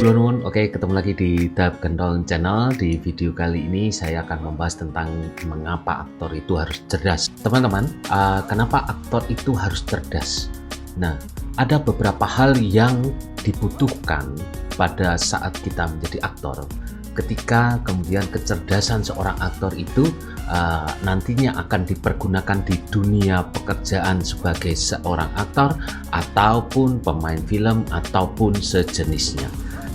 Halo nuwun, oke, ketemu lagi di Dap Gentong Channel. Di video kali ini saya akan membahas tentang mengapa aktor itu harus cerdas. Teman-teman, kenapa aktor itu harus cerdas? Nah, ada beberapa hal yang dibutuhkan pada saat kita menjadi aktor. Ketika kemudian kecerdasan seorang aktor itu nantinya akan dipergunakan di dunia pekerjaan sebagai seorang aktor ataupun pemain film ataupun sejenisnya.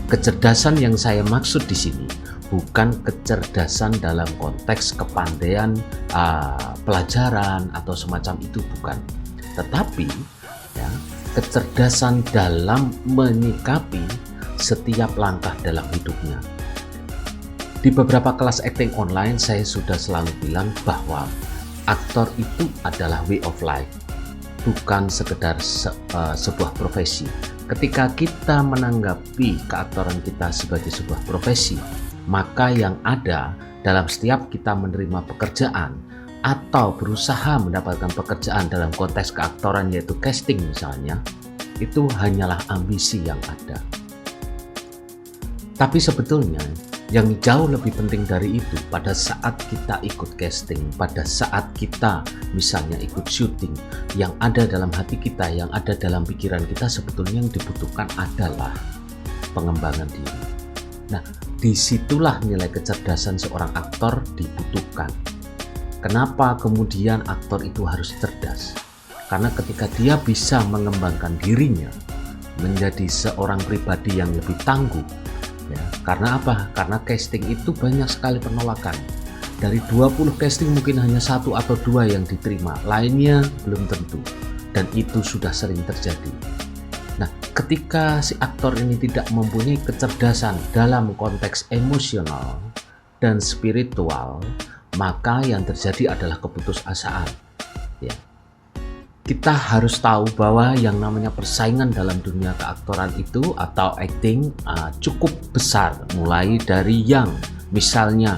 Kecerdasan yang saya maksud di sini bukan kecerdasan dalam konteks kepandaian pelajaran atau semacam itu, bukan, tetapi ya, kecerdasan dalam menyikapi setiap langkah dalam hidupnya. Di beberapa kelas acting online saya sudah selalu bilang bahwa aktor itu adalah way of life, bukan sekedar sebuah profesi. Ketika kita menanggapi keaktoran kita sebagai sebuah profesi, maka yang ada dalam setiap kita menerima pekerjaan atau berusaha mendapatkan pekerjaan dalam konteks keaktoran yaitu casting misalnya, itu hanyalah ambisi yang ada. Tapi sebetulnya yang jauh lebih penting dari itu, pada saat kita ikut casting, pada saat kita misalnya ikut syuting, yang ada dalam hati kita, yang ada dalam pikiran kita, sebetulnya yang dibutuhkan adalah pengembangan diri. Nah, disitulah nilai kecerdasan seorang aktor dibutuhkan. Kenapa kemudian aktor itu harus cerdas? Karena ketika dia bisa mengembangkan dirinya menjadi seorang pribadi yang lebih tangguh, ya, karena apa? Karena casting itu banyak sekali penolakan. Dari 20 casting mungkin hanya 1 atau 2 yang diterima, lainnya belum tentu, dan itu sudah sering terjadi. Nah, ketika si aktor ini tidak mempunyai kecerdasan dalam konteks emosional dan spiritual, maka yang terjadi adalah keputusasaan, ya. Kita harus tahu bahwa yang namanya persaingan dalam dunia keaktoran itu atau acting cukup besar, mulai dari yang misalnya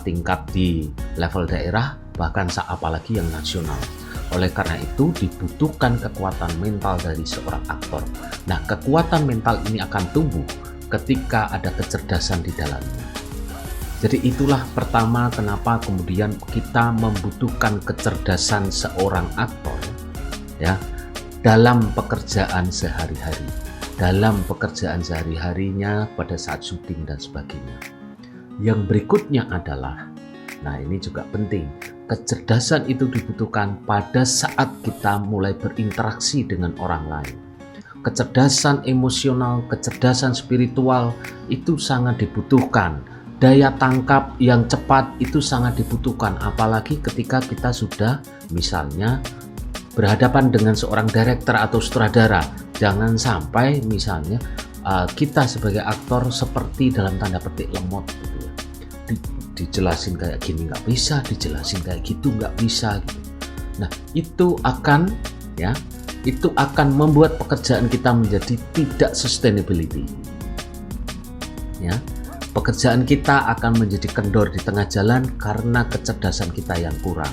tingkat di level daerah, bahkan apalagi yang nasional. Oleh karena itu dibutuhkan kekuatan mental dari seorang aktor. Nah, kekuatan mental ini akan tumbuh ketika ada kecerdasan di dalamnya. Jadi itulah pertama kenapa kemudian kita membutuhkan kecerdasan seorang aktor, ya, dalam pekerjaan sehari-hari, dalam pekerjaan sehari-harinya pada saat syuting dan sebagainya. Yang berikutnya adalah, nah ini juga penting, kecerdasan itu dibutuhkan pada saat kita mulai berinteraksi dengan orang lain. Kecerdasan emosional, kecerdasan spiritual itu sangat dibutuhkan. Daya tangkap yang cepat itu sangat dibutuhkan, apalagi ketika kita sudah misalnya berhadapan dengan seorang direktur atau sutradara. Jangan sampai misalnya kita sebagai aktor seperti dalam tanda petik lemot gitu ya. Dijelasin kayak gini nggak bisa, dijelasin kayak gitu nggak bisa gitu. Nah, itu akan membuat pekerjaan kita menjadi tidak sustainability, ya. Pekerjaan kita akan menjadi kendor di tengah jalan karena kecerdasan kita yang kurang,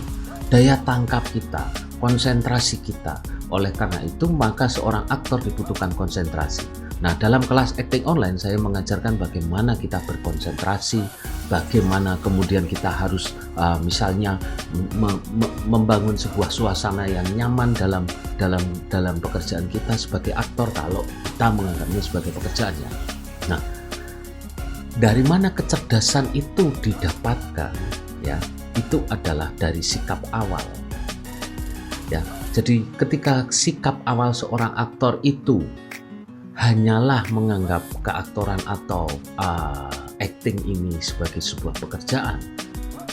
daya tangkap kita, konsentrasi kita. Oleh karena itu maka seorang aktor dibutuhkan konsentrasi. Nah, dalam kelas acting online saya mengajarkan bagaimana kita berkonsentrasi, bagaimana kemudian kita harus misalnya membangun sebuah suasana yang nyaman dalam pekerjaan kita sebagai aktor kalau kita menganggapnya sebagai pekerjaannya. Nah, dari mana kecerdasan itu didapatkan, ya? Itu adalah dari sikap awal, ya. Jadi ketika sikap awal seorang aktor itu hanyalah menganggap keaktoran atau acting ini sebagai sebuah pekerjaan,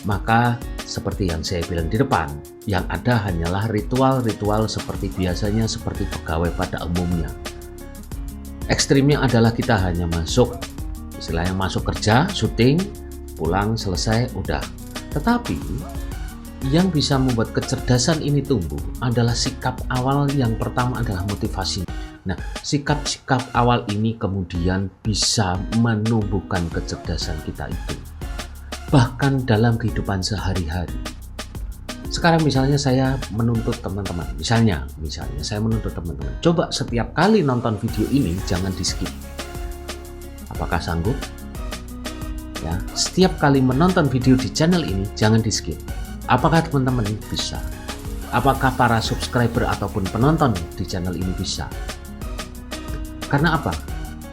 maka seperti yang saya bilang di depan, yang ada hanyalah ritual-ritual seperti biasanya, seperti pegawai pada umumnya. Ekstrimnya adalah kita hanya masuk, istilahnya masuk kerja, syuting, pulang, selesai, udah. Tetapi yang bisa membuat kecerdasan ini tumbuh adalah sikap awal. Yang pertama adalah motivasi. Nah, sikap-sikap awal ini kemudian bisa menumbuhkan kecerdasan kita itu, bahkan dalam kehidupan sehari-hari. Sekarang misalnya saya menuntut teman-teman, misalnya saya menuntut teman-teman, coba setiap kali nonton video ini jangan di skip. Apakah sanggup? Ya, setiap kali menonton video di channel ini jangan di skip. Apakah teman-teman bisa? Apakah para subscriber ataupun penonton di channel ini bisa? Karena apa?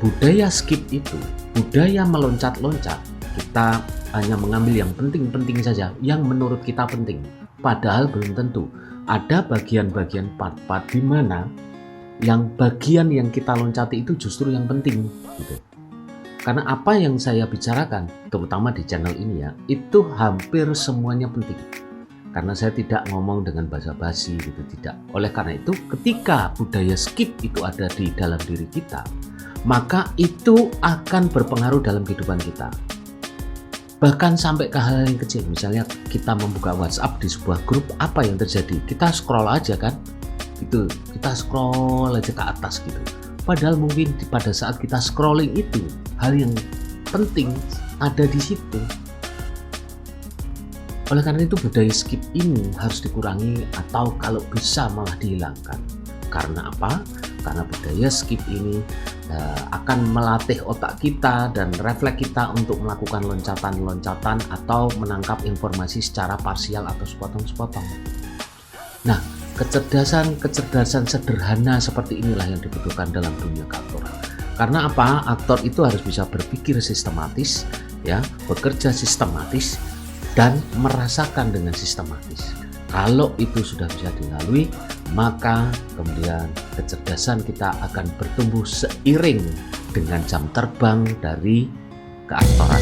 Budaya skip itu, budaya meloncat-loncat, kita hanya mengambil yang penting-penting saja, yang menurut kita penting. Padahal belum tentu. Ada bagian-bagian part-part di mana yang bagian yang kita loncati itu justru yang penting gitu. Karena apa yang saya bicarakan, terutama di channel ini ya, itu hampir semuanya penting. Karena saya tidak ngomong dengan basa-basi gitu, tidak. Oleh karena itu, ketika budaya skip itu ada di dalam diri kita, maka itu akan berpengaruh dalam kehidupan kita. Bahkan sampai ke hal yang kecil, misalnya kita membuka WhatsApp di sebuah grup, apa yang terjadi? Kita scroll aja kan, gitu. Kita scroll aja ke atas gitu. Padahal mungkin pada saat kita scrolling itu, hal yang penting ada di situ. Oleh karena itu budaya skip ini harus dikurangi atau kalau bisa malah dihilangkan. Karena apa? Karena budaya skip ini akan melatih otak kita dan refleks kita untuk melakukan loncatan-loncatan atau menangkap informasi secara parsial atau sepotong-sepotong. Nah, kecerdasan sederhana seperti inilah yang dibutuhkan dalam dunia keaktoran. Karena apa? Aktor itu harus bisa berpikir sistematis, ya, bekerja sistematis dan merasakan dengan sistematis. Kalau itu sudah bisa dilalui, maka kemudian kecerdasan kita akan bertumbuh seiring dengan jam terbang dari keaktoran.